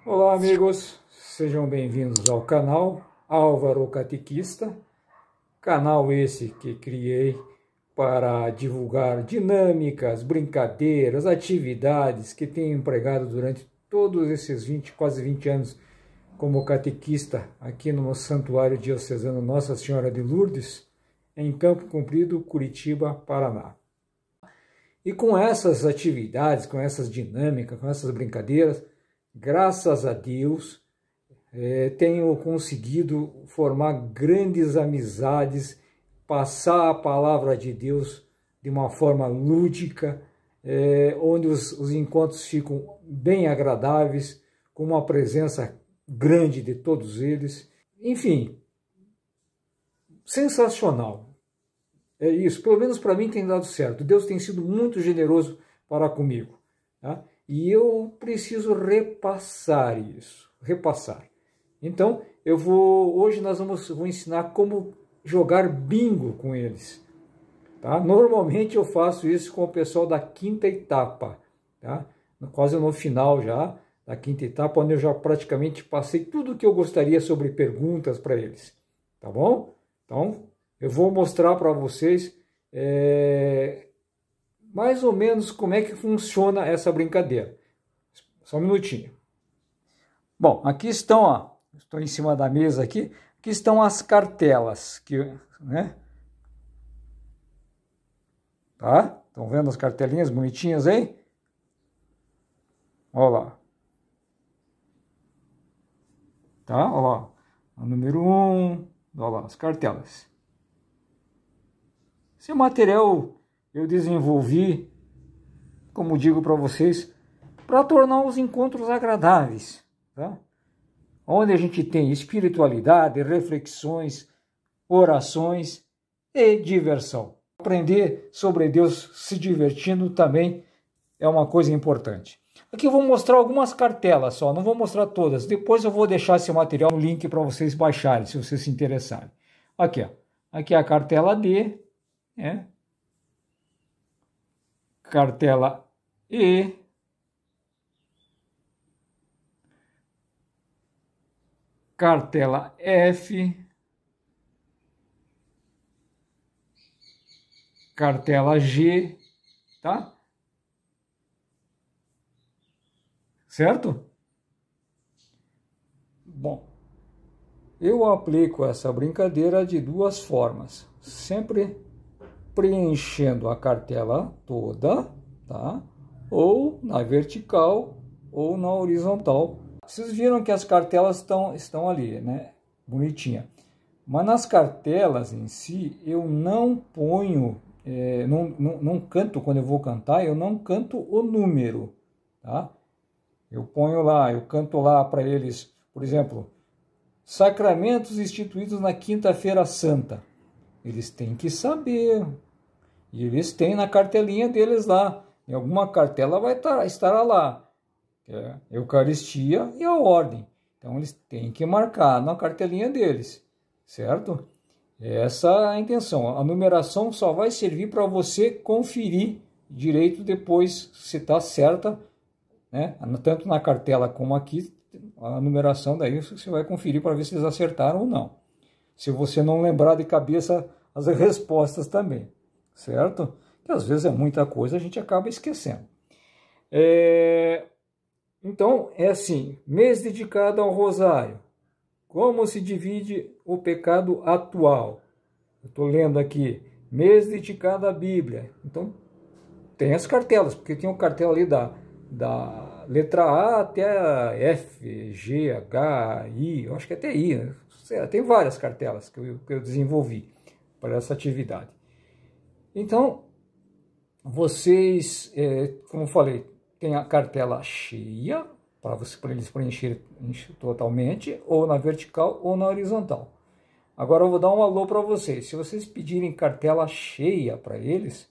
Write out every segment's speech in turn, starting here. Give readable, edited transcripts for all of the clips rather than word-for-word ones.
Olá amigos, sejam bem-vindos ao canal Álvaro Catequista, canal esse que criei para divulgar dinâmicas, brincadeiras, atividades que tenho empregado durante todos esses quase 20 anos como catequista aqui no Santuário Diocesano Nossa Senhora de Lourdes, em Campo Comprido, Curitiba, Paraná. E com essas atividades, com essas dinâmicas, com essas brincadeiras, graças a Deus, tenho conseguido formar grandes amizades, passar a palavra de Deus de uma forma lúdica, onde os encontros ficam bem agradáveis, com uma presença grande de todos eles. Enfim, sensacional. É isso, pelo menos para mim tem dado certo. Deus tem sido muito generoso para comigo, tá? E eu preciso repassar isso, Então, hoje vou ensinar como jogar bingo com eles, tá? Normalmente eu faço isso com o pessoal da quinta etapa, tá? Quase no final já da quinta etapa, onde eu já praticamente passei tudo o que eu gostaria sobre perguntas para eles, tá bom? Então, eu vou mostrar para vocês mais ou menos como é que funciona essa brincadeira. Só um minutinho. Bom, aqui estão, ó, estou em cima da mesa aqui estão as cartelas, né? Tá? Estão vendo as cartelinhas bonitinhas aí? Olha lá. Tá? Olha lá. O número 1, olha lá, as cartelas. Esse material eu desenvolvi, como digo para vocês, para tornar os encontros agradáveis, tá? Onde a gente tem espiritualidade, reflexões, orações e diversão. Aprender sobre Deus se divertindo também é uma coisa importante. Aqui eu vou mostrar algumas cartelas só, não vou mostrar todas. Depois eu vou deixar esse material no link para vocês baixarem, se vocês se interessarem. Aqui, ó. Aqui é a cartela D, né? Cartela E, cartela F, cartela G, tá? Certo? Bom, eu aplico essa brincadeira de duas formas, sempre preenchendo a cartela toda, tá? Ou na vertical ou na horizontal. Vocês viram que as cartelas estão ali, né? Bonitinha. Mas nas cartelas em si, eu não ponho, não canto, quando eu vou cantar, eu não canto o número, tá? Eu canto lá para eles, por exemplo, sacramentos instituídos na Quinta-feira Santa. Eles têm que saber. E eles têm na cartelinha deles lá. Em alguma cartela vai estar lá. Eucaristia e a ordem. Então eles têm que marcar na cartelinha deles, certo? Essa é a intenção. A numeração só vai servir para você conferir direito depois se está certa, né? Tanto na cartela como aqui, a numeração daí você vai conferir para ver se eles acertaram ou não. Se você não lembrar de cabeça as respostas também, certo? Que às vezes é muita coisa, a gente acaba esquecendo. Então, é assim, mês dedicado ao rosário. Como se divide o pecado atual? Eu estou lendo aqui, mês dedicado à Bíblia. Então, tem as cartelas, porque tem uma cartela ali da letra A até a F, G, H, I, eu acho que até I, né? Tem várias cartelas que eu desenvolvi para essa atividade. Então, vocês, como eu falei, tem a cartela cheia, para eles preencherem totalmente, ou na vertical ou na horizontal. Agora eu vou dar um alô para vocês. Se vocês pedirem cartela cheia para eles,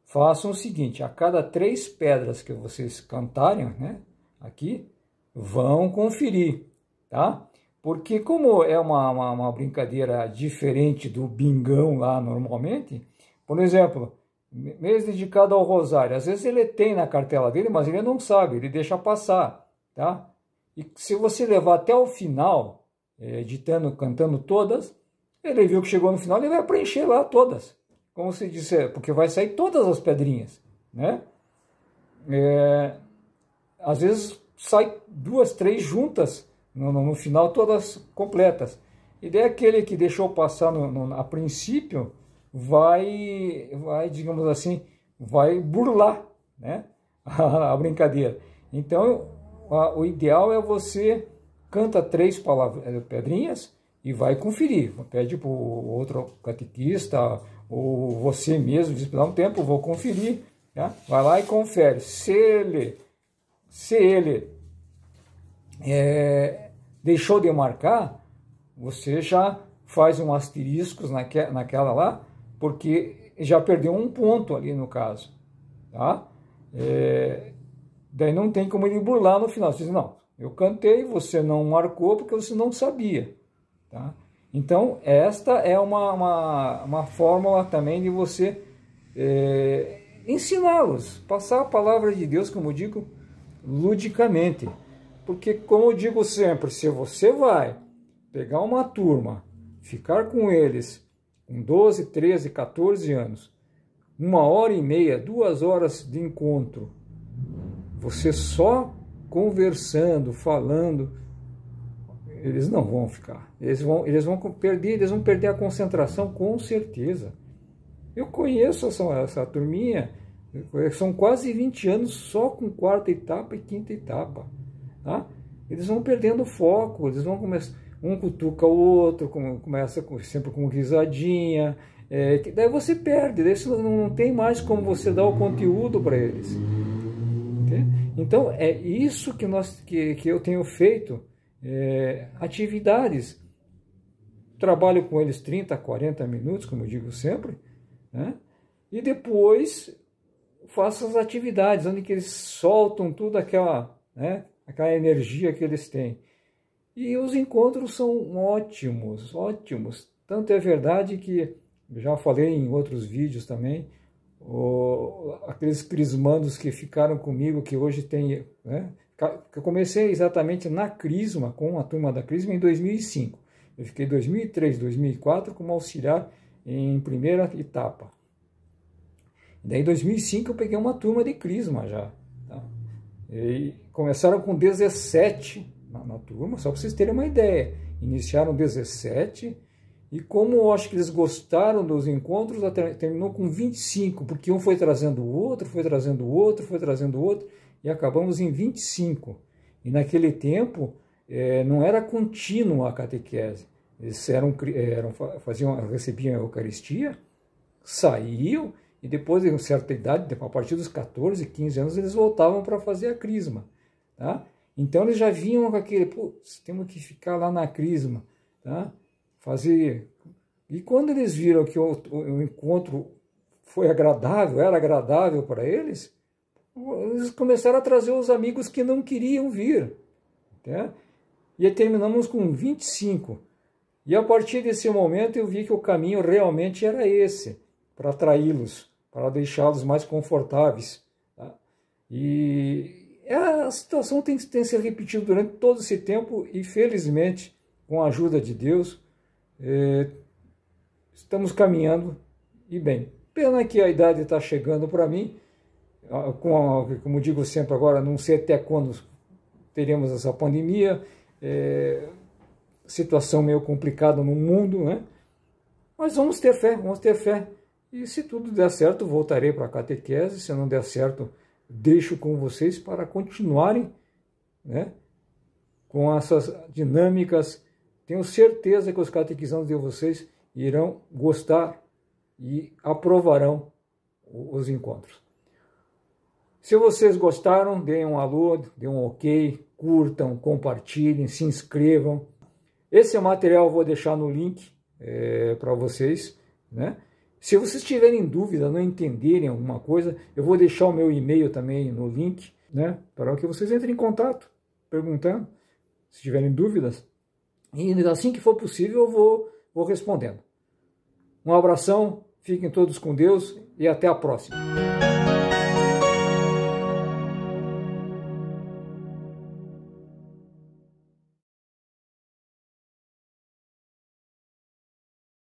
façam o seguinte: a cada 3 pedras que vocês cantarem, né, aqui, vão conferir, tá? Porque como é uma brincadeira diferente do bingão lá normalmente, por exemplo, mês dedicado ao rosário, às vezes ele tem na cartela dele, mas ele não sabe, ele deixa passar, tá? E se você levar até o final, editando, cantando todas, ele viu que chegou no final, ele vai preencher lá todas. Como se disse, porque vai sair todas as pedrinhas, né? Às vezes sai 2, 3 juntas, no final todas completas. E daí aquele que deixou passar a princípio vai, digamos assim, vai burlar, né, a brincadeira. Então, o ideal é você canta 3 pedrinhas e vai conferir. Pede para o outro catequista, ou você mesmo, diz, dá um tempo, vou conferir. Tá? Vai lá e confere. Se ele deixou de marcar, você já faz um asterisco naquela lá, porque já perdeu um ponto ali no caso. Tá? Daí não tem como ele burlar no final. Você diz, não, eu cantei, você não marcou porque você não sabia. Tá? Então, esta é uma fórmula também de você ensiná-los, passar a palavra de Deus, como eu digo, ludicamente. Porque, como eu digo sempre, se você vai pegar uma turma, ficar com eles com 12, 13, 14 anos, 1h30, 2 horas de encontro, você só conversando, falando, eles não vão ficar. Eles vão perder a concentração, com certeza. Eu conheço essa turminha, são quase 20 anos só com 4ª etapa e 5ª etapa. Tá? Eles vão perdendo o foco, eles vão começar, um cutuca o outro, começa sempre com risadinha, daí você perde, daí você não tem mais como você dar o conteúdo para eles. Okay? Então é isso que eu tenho feito, atividades. Trabalho com eles 30, 40 minutos, como eu digo sempre, né? E depois faço as atividades, onde que eles soltam tudo aquela energia que eles têm. E os encontros são ótimos, ótimos. Tanto é verdade que, já falei em outros vídeos também, aqueles crismandos que ficaram comigo, que hoje tem, né? Eu comecei exatamente na Crisma, com a turma da Crisma, em 2005. Eu fiquei 2003, 2004 como auxiliar em 1ª etapa. Daí em 2005 eu peguei uma turma de Crisma já. Tá? E começaram com 17 na turma, só para vocês terem uma ideia. Iniciaram 17 e como eu acho que eles gostaram dos encontros, terminou com 25, porque um foi trazendo o outro, foi trazendo o outro, foi trazendo o outro, e acabamos em 25. E naquele tempo não era contínua a catequese. Eles recebiam a Eucaristia, saíam, e depois de uma certa idade, a partir dos 14, 15 anos, eles voltavam para fazer a Crisma. Tá? Então eles já vinham com aquele, temos que ficar lá na Crisma. Tá? Fazer. E quando eles viram que o encontro foi agradável, era agradável para eles começaram a trazer os amigos que não queriam vir. Tá? E aí terminamos com 25. E a partir desse momento eu vi que o caminho realmente era esse, para atraí-los, para deixá-los mais confortáveis. Tá? E a situação tem se repetido durante todo esse tempo e, felizmente, com a ajuda de Deus, estamos caminhando e bem. Pena que a idade está chegando para mim, como digo sempre agora, não sei até quando teremos essa pandemia, situação meio complicada no mundo, né? Mas vamos ter fé, vamos ter fé. E se tudo der certo, voltarei para a catequese. Se não der certo, deixo com vocês para continuarem, né, com essas dinâmicas. Tenho certeza que os catequizandos de vocês irão gostar e aprovarão os encontros. Se vocês gostaram, deem um alô, deem um ok, curtam, compartilhem, se inscrevam. Esse material eu vou deixar no link para vocês, né? Se vocês tiverem dúvida, não entenderem alguma coisa, eu vou deixar o meu e-mail também no link, né? Para que vocês entrem em contato, perguntando, se tiverem dúvidas. E assim que for possível, eu vou respondendo. Um abração, fiquem todos com Deus e até a próxima.